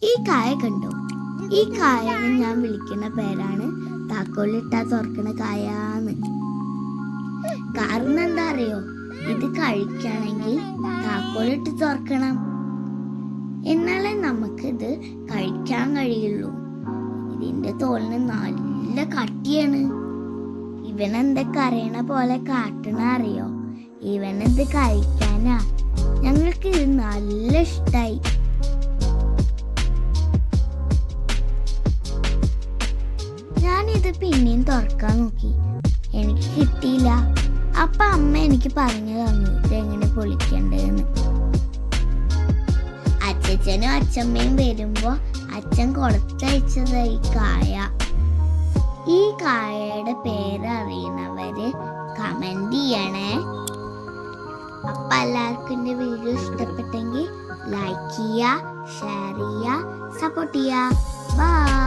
ഈ കായ കണ്ടോ? ഈ കായനെ ഞാൻ വിളിക്കുന്ന പേരാണ് താക്കോലിട്ടാ തുറക്കണ കായാന്ന്. കാരണം എന്താ അറിയോ? ഇത് കഴിക്കണമെങ്കിൽ താക്കോലിട്ട് തുറക്കണം, എന്നാലേ നമുക്കിത് കഴിക്കാൻ കഴിയുള്ളൂ. ഇതിന്റെ തോലിന് നല്ല കട്ടിയാണ്. ഇവനെന്തൊക്കെ അറിയണ പോലെ കാട്ടണ അറിയോ? ഇവനെന്ത് കഴിക്കാനാ. ഞങ്ങൾക്ക് ഇത് നല്ല ഇഷ്ടായി. ഞാനിത് പിന്നെയും തുറക്കാൻ നോക്കി, എനിക്ക് കിട്ടിയില്ല. അപ്പൊ അമ്മ എനിക്ക് പറഞ്ഞു തന്നു ഇതെങ്ങനെ പൊളിക്കണ്ടെന്ന്. അച്ഛനും അച്ഛമ്മയും വരുമ്പോ അച്ഛൻ കൊടുത്തയച്ചത് ഈ കായ. ഈ കായയുടെ പേരറിയുന്നവര് കമന്റ് ചെയ്യണേ. അപ്പൊ എല്ലാവർക്കും എന്റെ വീഡിയോ ഇഷ്ടപ്പെട്ടെങ്കിൽ ലൈക്ക് ചെയ്യുക, ഷെയർ ചെയ്യുക, സപ്പോർട്ട് ചെയ്യുക. ബൈ.